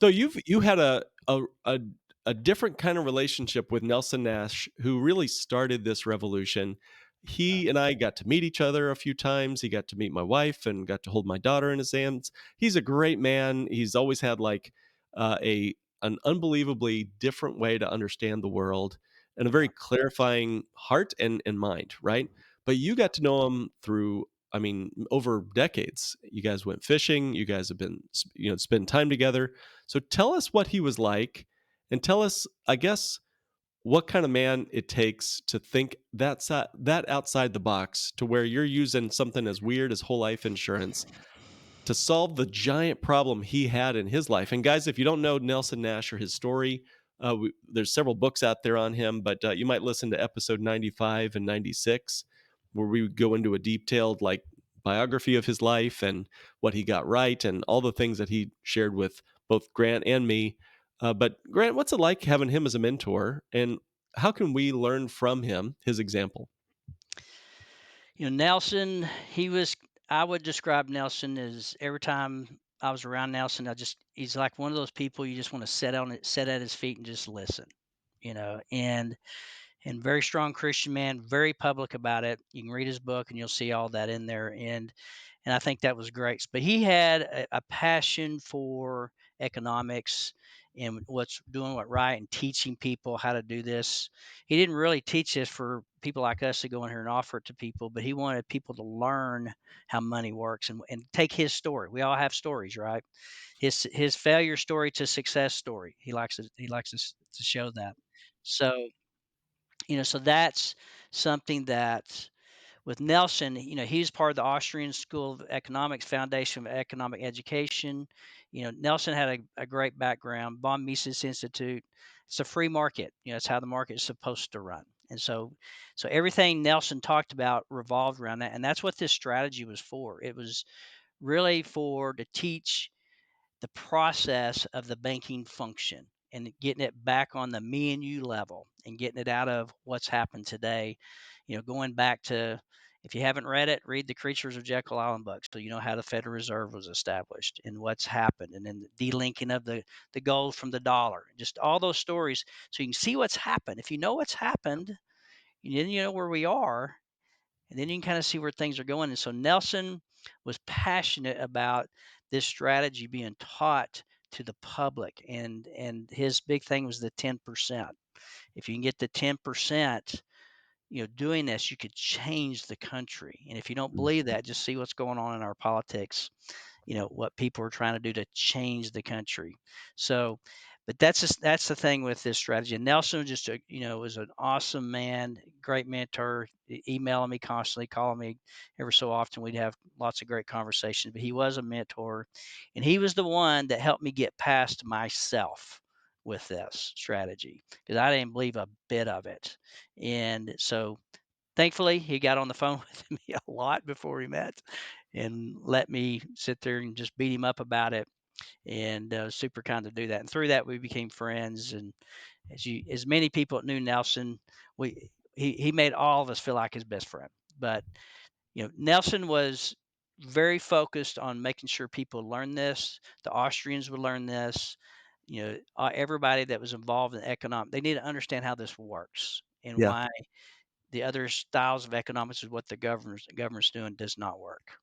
So you had a different kind of relationship with Nelson Nash, who really started this revolution. Uh, He and I got to meet each other a few times. He got to meet my wife and got to hold my daughter in his hands. He's a great man. He's always had like a an unbelievably different way to understand the world and a very yeah. clarifying heart and mind, right? But you got to know him through, I mean, over decades. You guys went fishing. You guys have been, spend time together. So tell us what he was like, and tell us, I guess, what kind of man it takes to think that outside the box to where you're using something as weird as whole life insurance to solve the giant problem he had in his life. And guys, if you don't know Nelson Nash or his story, there's several books out there on him, but you might listen to episode 95 and 96, where we would go into a detailed like biography of his life and what he got right and all the things that he shared with both Grant and me. But Grant, what's it like having him as a mentor, and how can we learn from him, his example? Nelson, I would describe Nelson as every time I was around Nelson, he's like one of those people you just want to sit at his feet and just listen, and very strong Christian man, very public about it. You can read his book and you'll see all that in there. And I think that was great. But he had a passion for economics and what's doing what right and teaching people how to do this. He didn't really teach this for people like us to go in here and offer it to people, but he wanted people to learn how money works and take his story. We all have stories, right? His failure story to success story. He likes to show that. So so that's something that with Nelson, he's part of the Austrian School of Economics, Foundation of Economic Education. Nelson had a great background, von Mises Institute. It's a free market. It's how the market is supposed to run. And so everything Nelson talked about revolved around that. And that's what this strategy was for. It was really to teach the process of the banking function and getting it back on the me and you level and getting it out of what's happened today. Going back to, if you haven't read it, read the Creatures of Jekyll Island book, so you know how the Federal Reserve was established and what's happened, and then the delinking of the gold from the dollar, just all those stories, so you can see what's happened. If you know what's happened, then you know where we are, and then you can kind of see where things are going. And so Nelson was passionate about this strategy being taught to the public, and his big thing was the 10%. If you can get the 10%, doing this, you could change the country. And if you don't believe that, just see what's going on in our politics, what people are trying to do to change the country. So, but that's the thing with this strategy. And Nelson was an awesome man, great mentor, emailing me constantly, calling me ever so often. We'd have lots of great conversations. But he was a mentor, and he was the one that helped me get past myself with this strategy because I didn't believe a bit of it. And so thankfully, he got on the phone with me a lot before we met and let me sit there and just beat him up about it, and super kind to do that. And through that, we became friends. And as many people that knew Nelson, he made all of us feel like his best friend. But Nelson was very focused on making sure people learn this. The Austrians would learn this. Everybody that was involved in economic, they need to understand how this works and Yeah. why the other styles of economics is what the government's doing does not work.